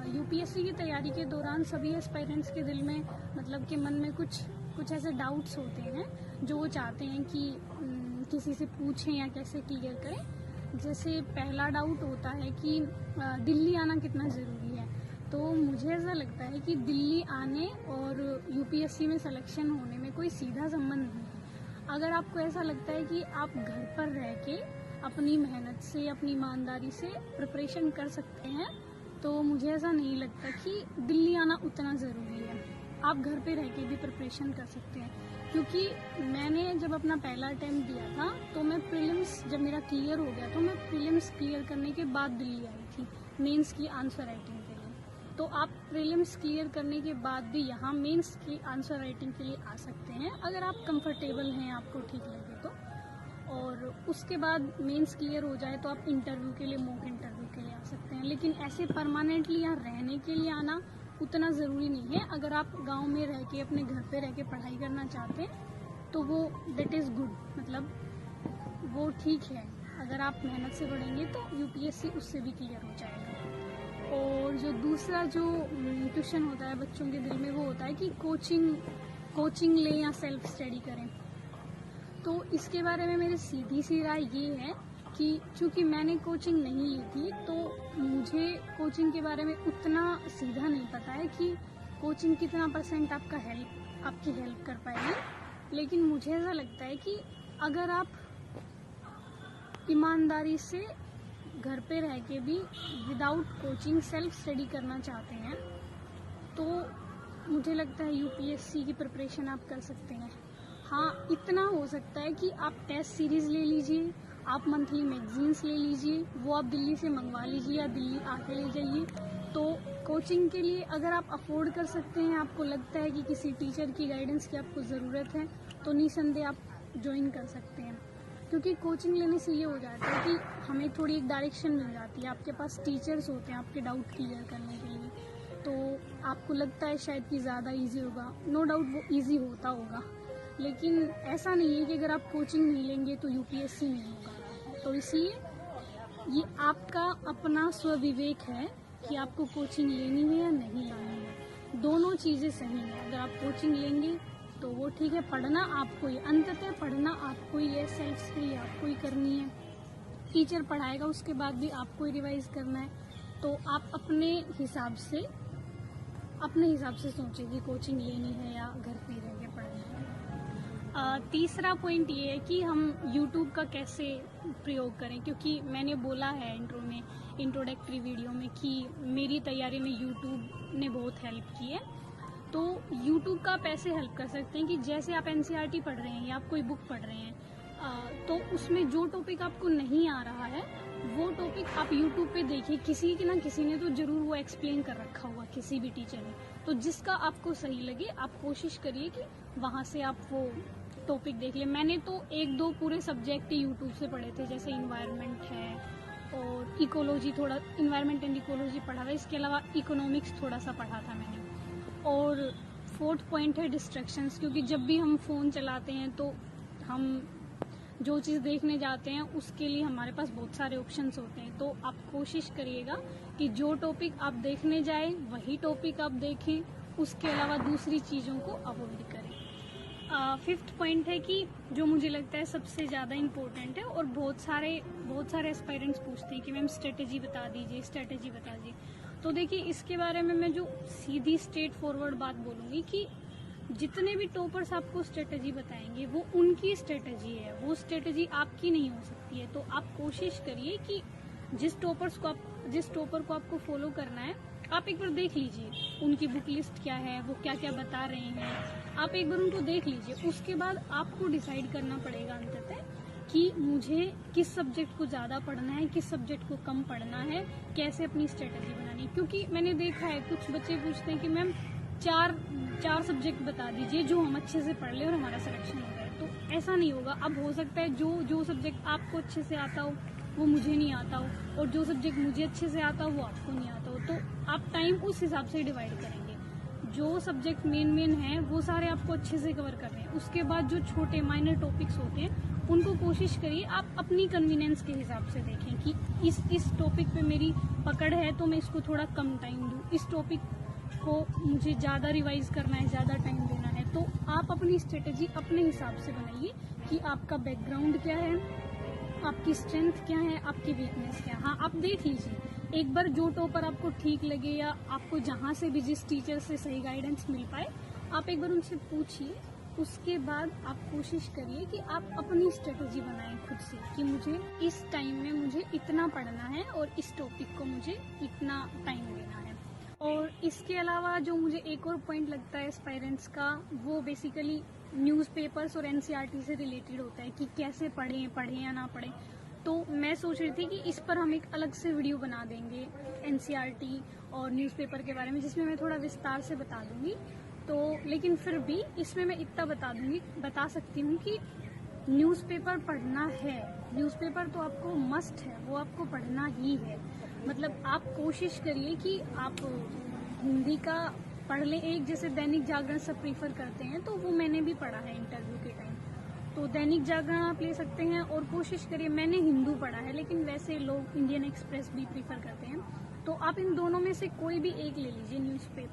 UPSC की तैयारी के दौरान सभी एस्पायरेंट्स के दिल में मतलब कि मन में कुछ ऐसे डाउट्स होते हैं जो वो चाहते हैं कि किसी से पूछें या कैसे क्लियर करें। जैसे पहला डाउट होता है कि दिल्ली आना कितना ज़रूरी है। तो मुझे ऐसा लगता है कि दिल्ली आने और यूपीएससी में सिलेक्शन होने में कोई सीधा संबंध नहीं है। अगर आपको ऐसा लगता है कि आप घर पर रह के अपनी मेहनत से, अपनी ईमानदारी से प्रिपरेशन कर सकते हैं, तो मुझे ऐसा नहीं लगता कि दिल्ली आना उतना ज़रूरी है। आप घर पे रह के भी प्रिपरेशन कर सकते हैं। क्योंकि मैंने जब अपना पहला अटेम्प्ट दिया था तो मैं प्रीलिम्स जब मेरा क्लियर हो गया तो मैं प्रीलिम्स क्लियर करने के बाद दिल्ली आई थी मेंस की आंसर राइटिंग के लिए। तो आप प्रीलिम्स क्लियर करने के बाद भी यहाँ मेंस की आंसर राइटिंग के लिए आ सकते हैं अगर आप कंफर्टेबल हैं, आपको ठीक लगे तो। और उसके बाद मेंस क्लियर हो जाए तो आप इंटरव्यू के लिए, मॉक इंटरव्यू के लिए आ सकते हैं। लेकिन ऐसे परमानेंटली यहाँ रहने के लिए आना उतना ज़रूरी नहीं है। अगर आप गांव में रह के, अपने घर पे रह के पढ़ाई करना चाहते हैं तो वो दैट इज़ गुड, मतलब वो ठीक है। अगर आप मेहनत से पढ़ेंगे तो यूपीएससी उससे भी क्लियर हो जाएगा। और जो दूसरा जो क्वेश्चन होता है बच्चों के दिल में वो होता है कि कोचिंग लें या सेल्फ स्टडी करें। तो इसके बारे में मेरी सीधी सी राय ये है कि चूँकि मैंने कोचिंग नहीं ली थी तो मुझे कोचिंग के बारे में उतना सीधा नहीं पता है कि कोचिंग कितना % आपकी हेल्प कर पाएगी। लेकिन मुझे ऐसा लगता है कि अगर आप ईमानदारी से घर पे रह के भी विदाउट कोचिंग सेल्फ स्टडी करना चाहते हैं तो मुझे लगता है यूपीएससी की प्रिपरेशन आप कर सकते हैं। हाँ, इतना हो सकता है कि आप टेस्ट सीरीज़ ले लीजिए, आप मंथली मैगजीन्स ले लीजिए, वो आप दिल्ली से मंगवा लीजिए या दिल्ली आके ले जाइए। तो कोचिंग के लिए अगर आप अफोर्ड कर सकते हैं, आपको लगता है कि किसी टीचर की गाइडेंस की आपको ज़रूरत है, तो निसंदेह आप ज्वाइन कर सकते हैं। क्योंकि कोचिंग लेने से ये हो जाता है कि हमें थोड़ी एक डायरेक्शन मिल जाती है, आपके पास टीचर्स होते हैं आपके डाउट क्लियर करने के लिए। तो आपको लगता है शायद कि ज़्यादा ईजी होगा, नो डाउट वो ईजी होता होगा, लेकिन ऐसा नहीं है कि अगर आप कोचिंग नहीं लेंगे तो यूपीएससी नहीं होगा। तो इसलिए ये आपका अपना स्वविवेक है कि आपको कोचिंग लेनी है या नहीं लेनी है। दोनों चीज़ें सही हैं। अगर आप कोचिंग लेंगे तो वो ठीक है, पढ़ना आपको ही, अंततः पढ़ना आपको ही है, सेल्फ स्टडी आपको ही करनी है। टीचर पढ़ाएगा उसके बाद भी आपको ही रिवाइज करना है। तो आप अपने हिसाब से सोचें कि कोचिंग लेनी है या घर पे रह के पढ़ना है। तीसरा पॉइंट ये है कि हम YouTube का कैसे प्रयोग करें, क्योंकि मैंने बोला है इंट्रो में, इंट्रोडक्टरी वीडियो में, कि मेरी तैयारी में YouTube ने बहुत हेल्प की है। तो YouTube का आप ऐसे हेल्प कर सकते हैं कि जैसे आप एनसीईआरटी पढ़ रहे हैं या आप कोई बुक पढ़ रहे हैं तो उसमें जो टॉपिक आपको नहीं आ रहा है वो टॉपिक आप YouTube पे देखिए, किसी की ना किसी ने तो ज़रूर वो एक्सप्लेन कर रखा होगा, किसी भी टीचर ने। तो जिसका आपको सही लगे आप कोशिश करिए कि वहाँ से आप वो टॉपिक देख लें। मैंने तो 1-2 पूरे सब्जेक्ट यूट्यूब से पढ़े थे, जैसे इन्वायरमेंट है और इकोलॉजी, थोड़ा इन्वायरमेंट एंड इकोलॉजी पढ़ा था। इसके अलावा इकोनॉमिक्स थोड़ा सा पढ़ा था मैंने। और 4th पॉइंट है डिस्ट्रैक्शंस, क्योंकि जब भी हम फ़ोन चलाते हैं तो हम जो चीज़ देखने जाते हैं उसके लिए हमारे पास बहुत सारे ऑप्शंस होते हैं। तो आप कोशिश करिएगा कि जो टॉपिक आप देखने जाएं वही टॉपिक आप देखें, उसके अलावा दूसरी चीज़ों को अवॉइड करें। 5th पॉइंट है कि जो मुझे लगता है सबसे ज़्यादा इम्पोर्टेंट है और बहुत सारे एस्पायरेंट्स पूछते हैं कि मैम स्ट्रेटेजी बता दीजिए। तो देखिए, इसके बारे में मैं जो सीधी स्ट्रेट फॉरवर्ड बात बोलूँगी कि जितने भी टॉपर्स आपको स्ट्रेटेजी बताएंगे वो उनकी स्ट्रेटेजी है, वो स्ट्रेटेजी आपकी नहीं हो सकती है। तो आप कोशिश करिए कि जिस टॉपर को आपको फॉलो करना है आप एक बार देख लीजिए, उनकी बुक लिस्ट क्या है, वो क्या क्या बता रहे हैं, आप एक बार उनको देख लीजिए। उसके बाद आपको डिसाइड करना पड़ेगा अंततः कि मुझे किस सब्जेक्ट को ज़्यादा पढ़ना है, किस सब्जेक्ट को कम पढ़ना है, कैसे अपनी स्ट्रेटेजी बनानी है। क्योंकि मैंने देखा है कुछ बच्चे पूछते हैं कि मैम चार सब्जेक्ट बता दीजिए जो हम अच्छे से पढ़ लें और हमारा सिलेक्शन हो जाए। तो ऐसा नहीं होगा। अब हो सकता है जो सब्जेक्ट आपको अच्छे से आता हो वो मुझे नहीं आता हो, और जो सब्जेक्ट मुझे अच्छे से आता हो वो आपको नहीं आता हो। तो आप टाइम उस हिसाब से डिवाइड करेंगे। जो सब्जेक्ट मेन है वो सारे आपको अच्छे से कवर करने हैं। उसके बाद जो छोटे माइनर टॉपिक्स होते हैं उनको कोशिश करिए आप अपनी कन्वीनियंस के हिसाब से देखें कि इस टॉपिक पे मेरी पकड़ है तो मैं इसको थोड़ा कम टाइम दूँ, इस टॉपिक को मुझे ज़्यादा रिवाइज करना है, ज़्यादा टाइम देना है। तो आप अपनी स्ट्रेटेजी अपने हिसाब से बनाइए कि आपका बैकग्राउंड क्या है, आपकी स्ट्रेंथ क्या है, आपकी वीकनेस क्या है। हाँ, आप देख लीजिए एक बार जो टॉपर आपको ठीक लगे या आपको जहाँ से भी जिस टीचर से सही गाइडेंस मिल पाए आप एक बार उनसे पूछिए। उसके बाद आप कोशिश करिए कि आप अपनी स्ट्रेटेजी बनाएं खुद से कि मुझे इस टाइम में मुझे इतना पढ़ना है और इस टॉपिक को मुझे इतना टाइम देना है। और इसके अलावा जो मुझे एक और पॉइंट लगता है एस्पायरेंट्स का, वो बेसिकली न्यूज़पेपर्स और एनसीईआरटी से रिलेटेड होता है कि कैसे पढ़ें या ना पढ़ें। तो मैं सोच रही थी कि इस पर हम एक अलग से वीडियो बना देंगे एनसीईआरटी और न्यूज़पेपर के बारे में, जिसमें मैं थोड़ा विस्तार से बता दूंगी। तो लेकिन फिर भी इसमें मैं इतना बता सकती हूँ कि न्यूज़पेपर पढ़ना है, न्यूज़पेपर तो आपको मस्ट है, वो आपको पढ़ना ही है। मतलब आप कोशिश करिए कि आप हिंदी का पढ़ लें। एक जैसे दैनिक जागरण सब प्रीफर करते हैं, तो वो मैंने भी पढ़ा है इंटरव्यू के टाइम, तो दैनिक जागरण आप ले सकते हैं। और कोशिश करिए, मैंने हिंदू पढ़ा है लेकिन वैसे लोग इंडियन एक्सप्रेस भी प्रीफर करते हैं, तो आप इन दोनों में से कोई भी एक ले लीजिए न्यूज़पेपर।